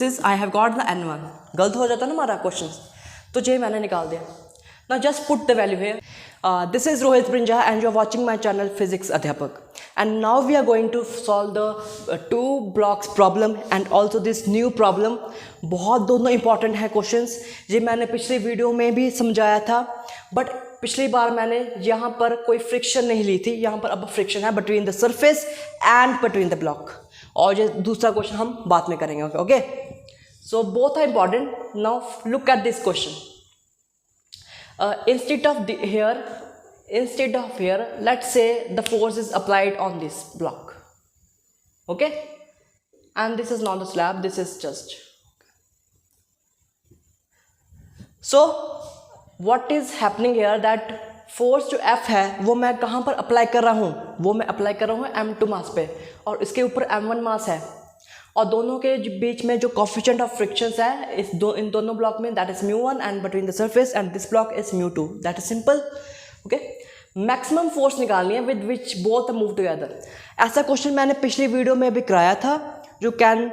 This I have got the n1, गलत हो जाता ना हमारा क्वेश्चन, तो ये मैंने निकाल दिया. Now just put the value here. This is Rohit Brinja and you are watching my channel Physics Adhyapak. And now we are going to solve the two blocks problem and also this new problem. बहुत दोनों important है questions. ये मैंने पिछली video में भी समझाया था, but पिछली बार मैंने यहाँ पर कोई फ्रिक्शन नहीं ली थी, यहाँ पर अब फ्रिक्शन है between the surface and between the block. और ये दूसरा क्वेश्चन हम बाद में करेंगे. Okay? So both are important. Now look at this question. Instead of here, let's say the force is applied on this block. Okay? And this is not the slab, this is just. So what is happening here that force जो F है वो मैं कहाँ पर apply कर रहा हूँ, वो मैं अप्लाई कर रहा हूँ m2 मास पे, और इसके ऊपर m1 मास है, और दोनों के बीच में जो कोफिशिएंट ऑफ फ्रिक्शंस है इन दोनों ब्लॉक में, that is μ1 and between the surface and this block is μ2. That is simple. Okay, maximum force निकालनी है with which both move together. ऐसा क्वेश्चन मैंने पिछली वीडियो में भी कराया था. You can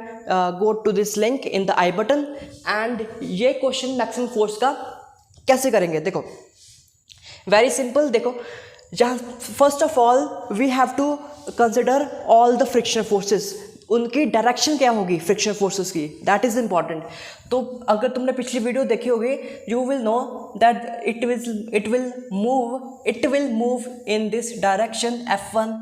go to this link in the i button. And ये क्वेश्चन मैक्सिमम फोर्स का कैसे करेंगे, देखो वेरी सिंपल. देखो जहाँ first of all we have to consider all the frictional forces, उनकी डायरेक्शन क्या होगी फ्रिक्शन फोर्सेस की, दैट इज इंपॉर्टेंट. तो अगर तुमने पिछली वीडियो देखी होगी you will know that it will move in this direction F1,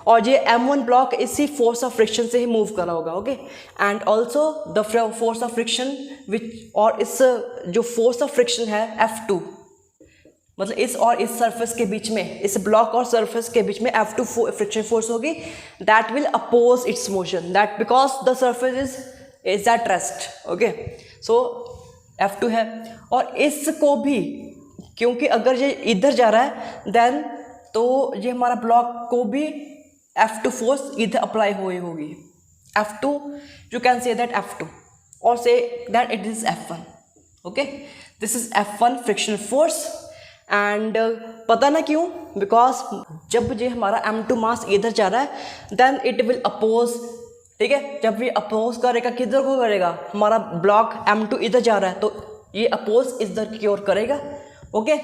और ये M1 ब्लॉक इसी फोर्स ऑफ फ्रिक्शन से ही मूव कर रहा होगा. Okay, and also the force of friction which, और इस जो फोर्स ऑफ फ्रिक्शन है F2, मतलब इस और इस सरफेस के बीच में, इस ब्लॉक और सरफेस के बीच में F2 फ्रिक्शन फोर्स होगी, that will oppose its motion, that because the surface is at rest. Okay, so F2 है, और इसको भी क्योंकि अगर ये इधर जा रहा है देन तो ये हमारा ब्लॉक को भी F2 फोर्स इधर अप्लाई हुई होगी. F2 you can say that F2 और say that it is F1. Okay, this is F1 frictional force. And पता ना क्यों, बिकॉज जब ये हमारा m2 मास इधर जा रहा है देन इट विल अपोज. ठीक है, जब ये अपोज करेगा किधर को करेगा, हमारा ब्लॉक m2 इधर जा रहा है तो ये अपोज इधर की ओर करेगा. ओके,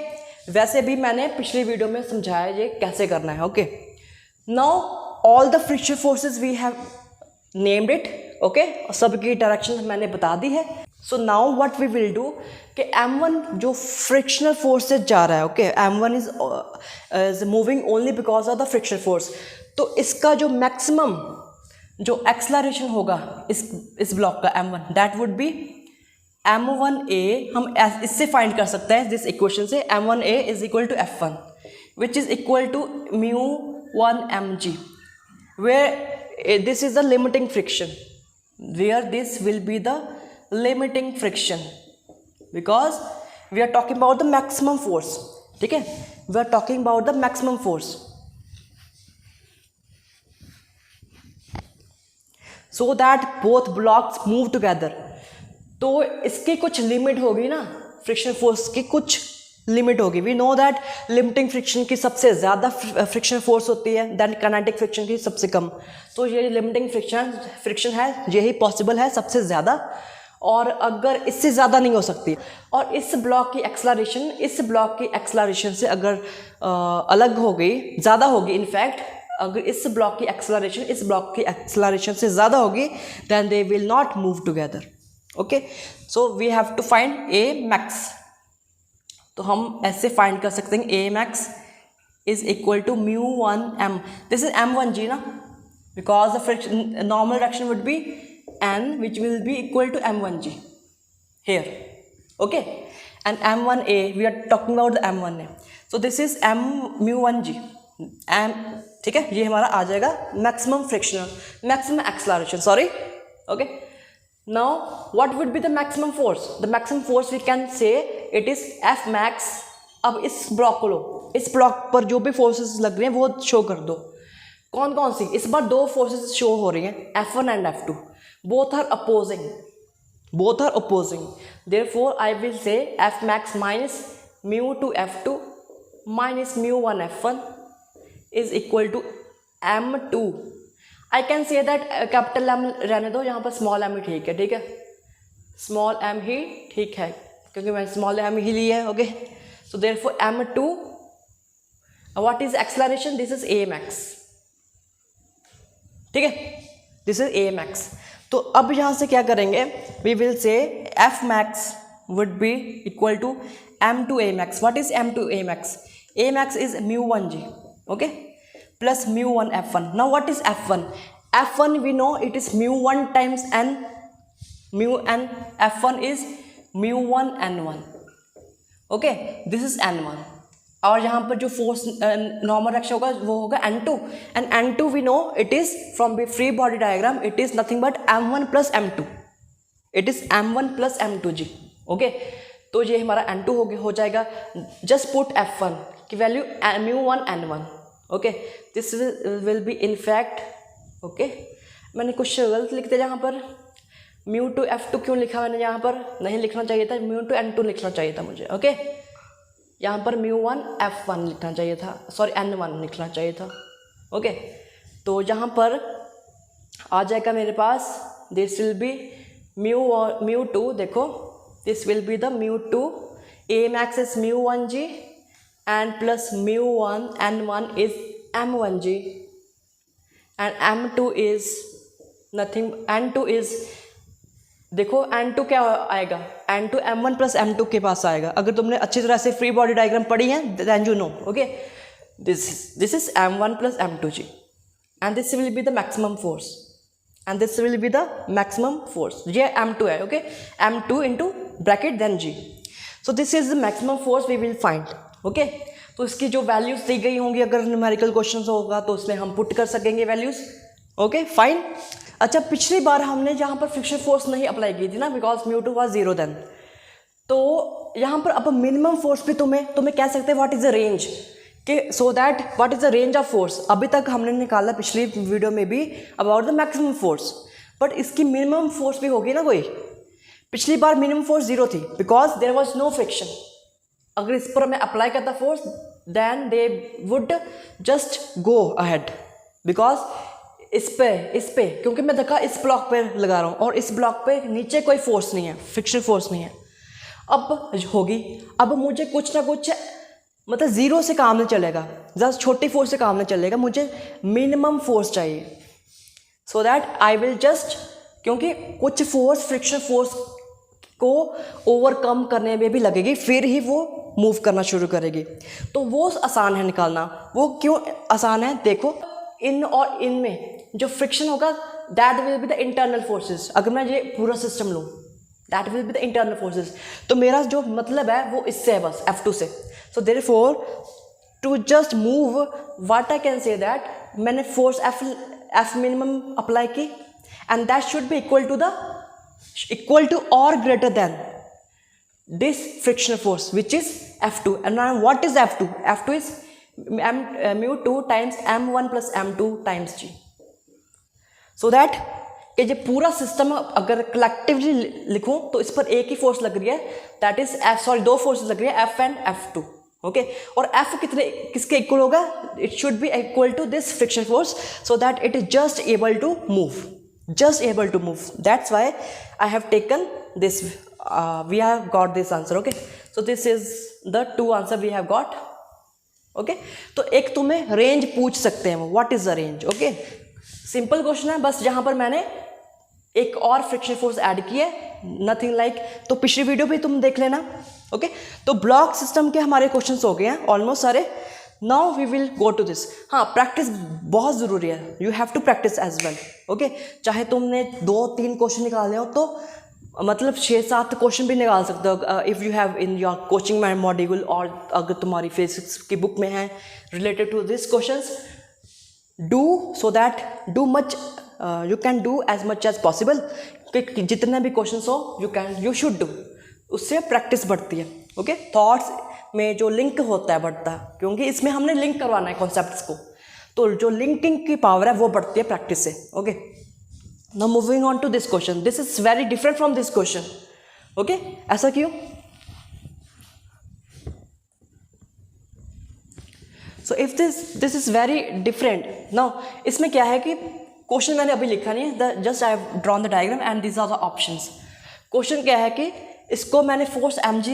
वैसे भी मैंने पिछली वीडियो में समझाया ये कैसे करना है. Okay, now all the friction forces we have named it. Okay, सबकी डायरेक्शन मैंने बता दी है. So now what we will do कि M1 जो फ्रिक्शनल फोर्स से जा रहा है, okay, M1 is moving only because of the frictional force, तो इसका जो मैक्सिमम जो एक्सलरेशन होगा इस ब्लॉक का M1, that would be m1a. हम इससे फाइंड कर सकते हैं दिस इक्वेशन से, m1a is equal to F1 which is equal to μ1 mg, where this is the limiting friction, where this will be the limiting friction, because we are talking about the maximum force. ठीक है, we are talking about the maximum force, so that both blocks move together. तो इसकी कुछ limit होगी ना, friction force की कुछ limit होगी. We know that limiting friction की सबसे ज़्यादा फ्रिक्शन फोर्स होती है, दैन काइनेटिक फ्रिक्शन की सबसे कम. तो ये लिमिटिंग फ्रिक्शन है, यही पॉसिबल है सबसे ज़्यादा, और अगर इससे ज़्यादा नहीं हो सकती. और इस ब्लॉक की एक्सलरेशन से अगर अलग हो गई, ज़्यादा होगी, इनफैक्ट अगर इस ब्लॉक की एक्सलरेशन से ज़्यादा होगी then they will not move together. Okay, so we have to find a max. तो हम ऐसे फाइंड कर सकते हैं a max is equal to μ1 m. This is m1g ना, because the friction normal direction would be n which will be equal to m1g here. Okay, and m1a, we are talking about the m1a, so this is μ1g. ठीक है, ये हमारा आ जाएगा maximum acceleration. Sorry. Okay, now what would be the maximum force? The maximum force we can say it is F max. अब इस block को लो, इस ब्लॉक पर जो भी फोर्सेस लग रही हैं वो शो कर दो. कौन कौन सी? इस बार दो फोर्सेस शो हो रही हैं, F1 and F2. Both are opposing. Therefore, I will say F max minus μ2 F2 minus μ1 F1 is equal to m2. I can say that capital M रहने दो, यहाँ पर स्मॉल m ही ठीक है. स्मॉल m ही ठीक है क्योंकि मैंने स्मॉल m ही लिया है. Okay, so therefore m2 what is acceleration, this is AMX. ठीक है, दिस इज AMX. तो अब यहाँ से क्या करेंगे, we will say Fmax would be equal to m2 AMX. What is m2 AMX? AMX is mu1g, okay, plus mu1 F1. Now what is F1? F1 we know it is mu1 times n, mu n. F1 is mu1 n1. Okay, this is n1. और यहाँ पर जो force normal reaction होगा वो होगा n2, and n2 we know it is from free body diagram, it is nothing but m1 plus m2. It is m1 plus m2g. Okay, तो ये हमारा n2 हो जाएगा. जस्ट पुट F1 की value mu1 n1. Okay, this will be in fact. Okay, मैंने कुछ गलत लिख दिया यहाँ पर. mu2 F2 क्यों लिखा मैंने यहाँ पर, नहीं लिखना चाहिए था, mu2 n2 लिखना चाहिए था मुझे. ओके, यहाँ पर mu1 F1 लिखना चाहिए था, सॉरी n1 लिखना चाहिए था. ओके, तो यहाँ पर आ जाएगा मेरे पास, दिस विल बी mu2. देखो, this will be the mu2. AMax is mu1g and plus mu1 n1 is m1g and m2 is nothing. n2 is, देखो n2 क्या आएगा, n2 m1 प्लस m2 के पास आएगा. अगर तुमने अच्छी तरह से फ्री बॉडी डायग्राम पढ़ी है then you know. Okay, this is m1 plus m2g and this will be the maximum force, and this will be the maximum force. ये m2 है. Okay, m2 into bracket then g. So this is the maximum force we will find. Okay, तो इसकी जो values दी गई होंगी, अगर numerical question होगा तो उसमें हम पुट कर सकेंगे वैल्यूज. Okay, fine. अच्छा, पिछली बार हमने जहाँ पर फ्रिक्शन फोर्स नहीं अप्लाई की थी ना, बिकॉज mu2 वाज 0 देन. तो यहाँ पर अब मिनिमम फोर्स भी तुम्हें कह सकते हैं व्हाट इज द रेंज, कि so that what is the range of force. अभी तक हमने निकाला पिछली वीडियो में भी about the maximum force, but इसकी मिनिमम फोर्स भी होगी ना कोई. पिछली बार मिनिमम फोर्स 0 थी because there was no friction. अगर इस पर मैं अप्लाई करता force then they would just go ahead, because इस पे क्योंकि मैं देखा इस ब्लॉक पे लगा रहा हूँ और इस ब्लॉक पे नीचे कोई फोर्स नहीं है, फ्रिक्शन फोर्स नहीं है. अब होगी, अब मुझे कुछ ना कुछ मतलब 0 से काम नहीं चलेगा, जस्ट छोटी फोर्स से काम नहीं चलेगा, मुझे मिनिमम फोर्स चाहिए. So that I will just, क्योंकि कुछ फोर्स फ्रिक्शन फोर्स को ओवरकम करने में भी लगेगी, फिर ही वो मूव करना शुरू करेगी. तो वो आसान है निकालना. वो क्यों आसान है, देखो इन और इन में जो फ्रिक्शन होगा that will be the internal forces. अगर मैं ये पूरा सिस्टम लूँ that will be the internal forces. तो मेरा जो मतलब है वो इससे है, बस F2 से. So therefore to just move what I can say that मैंने फोर्स F मिनिमम अप्लाई की and that should be equal to और greater than this frictional force which is F2. And now what is F2? F2 is mu2 times m1 plus m2 times g. So that कि ये पूरा system अगर collectively लिखूं तो इस पर एक ही फोर्स लग रही है, दैट इज दो फोर्सेस लग रही है, F एंड F2. ओके, और F किसके इक्वल होगा, it should be equal to this friction force, so that it is just able to move. That's why I have taken this. We have got this answer. Okay, so this is the 2 answer we have got. Okay, तो एक तुम्हें range पूछ सकते हैं, what is the range. Okay, simple question है, बस जहां पर मैंने एक और फ्रिक्शन फोर्स ऐड की है, नथिंग लाइक. तो पिछली वीडियो भी तुम देख लेना. ओके, तो ब्लॉक सिस्टम के हमारे क्वेश्चंस हो गए हैं ऑलमोस्ट सारे. Now we will go to this. हाँ, प्रैक्टिस बहुत ज़रूरी है, you have to practice as well. Okay, चाहे तुमने 2-3 क्वेश्चन निकाले हो तो मतलब 6-7 क्वेश्चन भी निकाल सकते हो if you have in your coaching module, और अगर तुम्हारी फिजिक्स की बुक में है related to this questions. Do so that do much, you can do as much as possible, कि जितने भी क्वेश्चंस हो यू शुड डू. उससे प्रैक्टिस बढ़ती है. ओके, थॉट्स में जो लिंक होता है बढ़ता है, क्योंकि इसमें हमने लिंक करवाना है कॉन्सेप्ट्स को, तो जो लिंकिंग की पावर है वो बढ़ती है प्रैक्टिस से. Okay, now moving on to this question. This is very different from this question. Okay, ऐसा क्यों? So if this is very different. Now इसमें क्या है कि क्वेश्चन मैंने अभी लिखा नहीं है, just I have drawn the diagram and this are the options. Question क्या है कि इसको मैंने फोर्स mg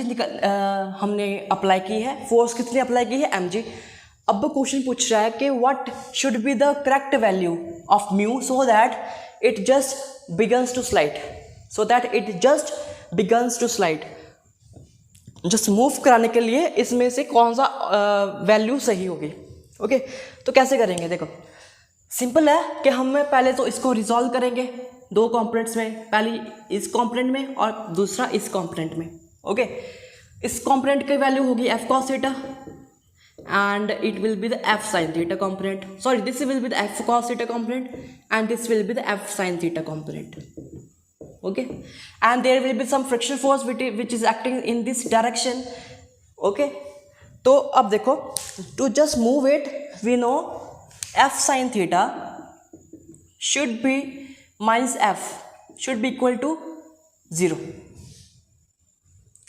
हमने अप्लाई की है, फोर्स कितनी अप्लाई की है mg। अब क्वेश्चन पूछ रहा है कि what should be the correct value of mu so that it just begins to slide, just move कराने के लिए इसमें से कौन सा वैल्यू सही होगी। ओके, तो कैसे करेंगे, देखो सिंपल है कि हम पहले तो इसको रिजॉल्व करेंगे दो कंपोनेंट्स में, पहली इस कंपोनेंट में और दूसरा इस कंपोनेंट में। ओके, इस कंपोनेंट की वैल्यू होगी f cos theta and it will be the f sin theta component. Sorry, this will be the f cos theta component and this will be the f sin theta component. Okay, and there will be some friction force which is acting in this direction. Okay, तो अब देखो, to just move it we know f sin theta should be minus f should be equal to 0.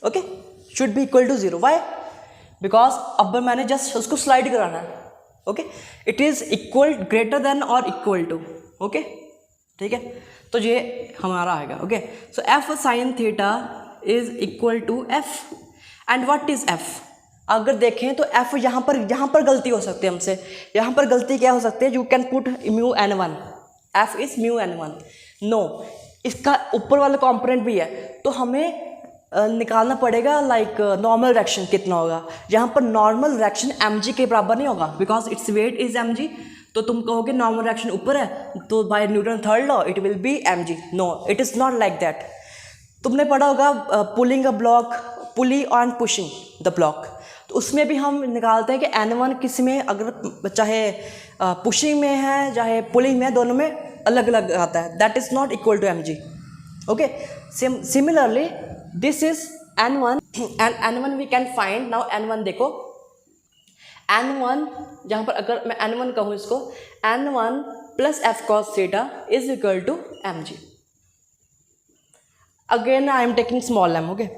Okay, should be equal to 0. Why? Because अब मैंने just उसको slide कराना है। Okay, it is equal greater than और equal to. Okay, ठीक है, तो ये हमारा आएगा। Okay, so F sine theta is equal to F and what is F. अगर देखें तो एफ यहाँ पर गलती हो सकती है हमसे। यहाँ पर गलती क्या हो सकती है, you can put mu n1, F is mu n1। No, इसका ऊपर वाला कॉम्पोनेंट भी है तो हमें निकालना पड़ेगा लाइक नॉर्मल रिएक्शन कितना होगा। यहाँ पर नॉर्मल रिएक्शन mg के बराबर नहीं होगा because it's weight is mg। तो तुम कहोगे नॉर्मल रिएक्शन ऊपर है तो by Newton third law it will be mg। No, it is not like that. तुमने पढ़ा होगा pulling a block, pulley on pushing the block, तो उसमें भी हम निकालते हैं कि n1 किस में, अगर चाहे पुशिंग में है चाहे पुलिंग में, दोनों में अलग अलग आता है, that is not equal to mg। Okay, similarly this is n1 and n1 we can find now। n1 देखो, n1 जहाँ पर अगर मैं n1 कहूँ इसको, n1 plus F cos theta is equal to mg। Again I am taking small m। Okay,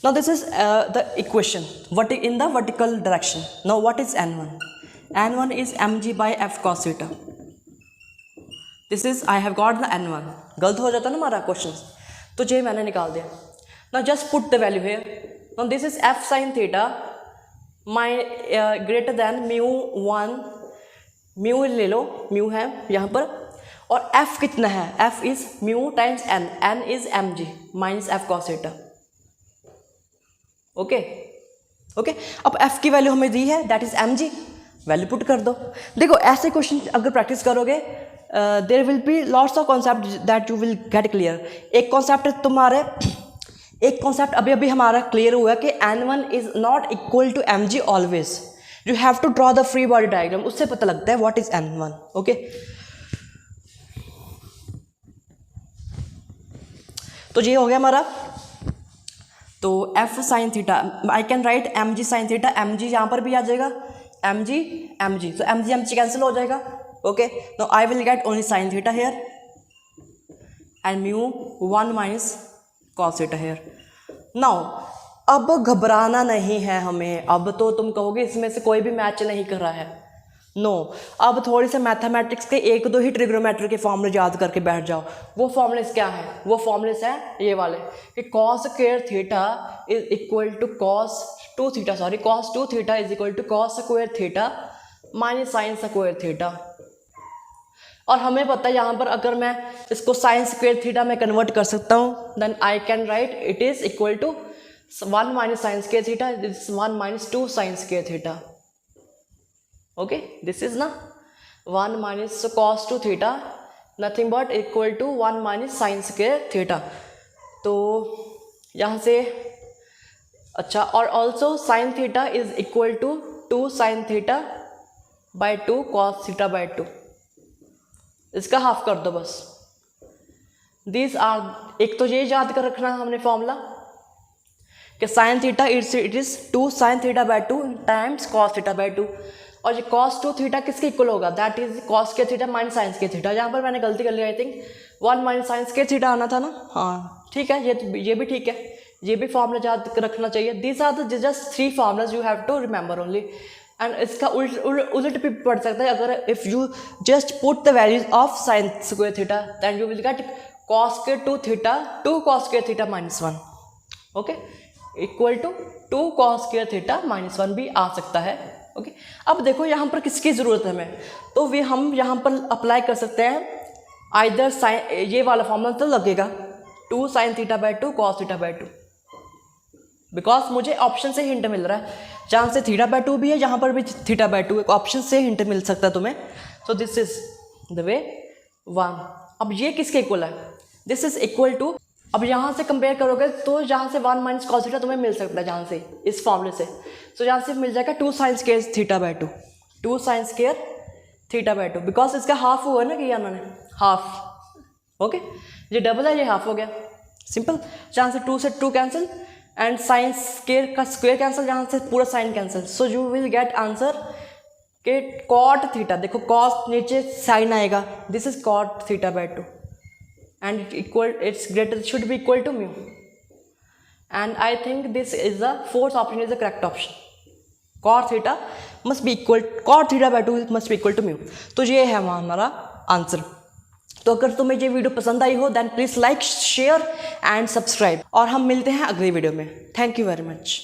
now this is the equation in the vertical direction। now what is n1? n1 is mg by f cos theta। this is I have got the n1। गलत हो जाता ना हमारा question, तो ये मैंने निकाल दिया। now just put the value here। now this is f sin theta greater than mu 1, mu ले लो, म्यू है यहाँ पर, और f कितना है, f is mu times n, n is mg minus f cos theta. Okay, okay, अब f की value हमें दी है that is mg, value put कर दो। देखो ऐसे क्वेश्चन अगर प्रैक्टिस करोगे there will be lots of concept that you will get clear. एक कॉन्सेप्ट अभी हमारा क्लियर हुआ कि n1 is not equal to mg always. You have to draw the free body diagram, उससे पता लगता है व्हाट इज n1। ओके, तो ये हो गया हमारा। तो f sine theta I can right mg sine theta, mg यहाँ पर भी आ जाएगा, mg तो mg कैंसिल हो जाएगा। Okay, no I will get only sine theta here and mu 1 minus cos theta here. Now अब घबराना नहीं है हमें। अब तो तुम कहोगे इसमें से कोई भी मैच नहीं कर रहा है। नो, अब थोड़ी से मैथमेटिक्स के एक दो ही ट्रिग्नोमेट्री के फॉर्मूले याद करके बैठ जाओ। वो फॉर्मूलेस क्या है, वो फॉर्मूलेस हैं ये वाले कि cos square theta is equal to cos 2 theta, sorry cos 2 theta is equal to cos square theta minus sine square theta. और हमें पता है यहाँ पर अगर मैं इसको साइन स्क्वायर थीटा में कन्वर्ट कर सकता हूँ, then I can write it is equal to 1 minus sine square theta, this is 1 minus 2 sine square theta. Okay, this is ना 1 minus cos 2 theta nothing but equal to 1 minus sine square theta. तो यहाँ से अच्छा, और also sine theta is equal to 2 sine theta by 2 cos theta by 2। इसका half कर दो बस। दिस आर, एक तो ये याद कर रखना है हमने फॉर्मूला कि sine theta it is 2 sine theta by 2 times cos theta by 2, और ये cos 2 थीटा किसके इक्वल होगा, दैट इज cos के थीटा माइनस साइन के थीटा। यहाँ पर मैंने गलती कर ली, आई थिंक 1 माइनस साइन के थीटा आना था ना। हाँ ठीक है, ये भी ठीक है, ये भी फॉर्मूला याद रखना चाहिए। These are the just 3 formulas you have to remember only. And इसका उल्ट भी पढ़ सकता है, अगर if you just put the values of sine square theta then you will get cos के 2 थीटा 2 कॉस के theta minus 1, okay, equal to 2 cos के थीटा माइनस 1 भी आ सकता है, ओके। अब देखो यहाँ पर किसकी ज़रूरत है हमें, तो वे हम यहाँ पर अप्लाई कर सकते हैं आइदर साइन, ये वाला फॉर्मूला तो लगेगा 2 sine theta by 2 cos theta by 2, because मुझे ऑप्शन से हिंट मिल रहा है, जहाँ से थीटा बाई 2 भी है, जहाँ पर भी थीटा बाई 2, एक ऑप्शन से हिंट मिल सकता है तुम्हें। सो दिस इज द वे 1। अब ये किसके इक्वल है, दिस इज इक्वल टू, अब यहाँ से कंपेयर करोगे तो जहाँ से 1 माइनस कॉस थीटा तुम्हें मिल सकता है, जहाँ से इस फॉर्मूले से, तो जहाँ से मिल जाएगा 2 sine square theta by 2, 2 sine square theta by 2, because इसका हाफ हुआ है ना, किया उन्होंने हाफ, ओके, ये डबल है, ये हाफ हो गया, सिंपल। जहाँ से 2 से 2 कैंसिल एंड साइन स्क्वायर का स्क्वायर कैंसिल, जहाँ से पूरा sine cancel, so you will get answer के कॉट थीटा, देखो कॉस नीचे साइन आएगा, this is cot theta by 2 and it's greater, should be equal to mu, and I think this is the fourth option is the correct option, cot theta must be equal, cot theta by 2 must be equal to mu। तो ये है हमारा answer. तो अगर तुम्हें ये video पसंद आई हो then please like share and subscribe, और हम मिलते हैं अगली वीडियो में। Thank you very much.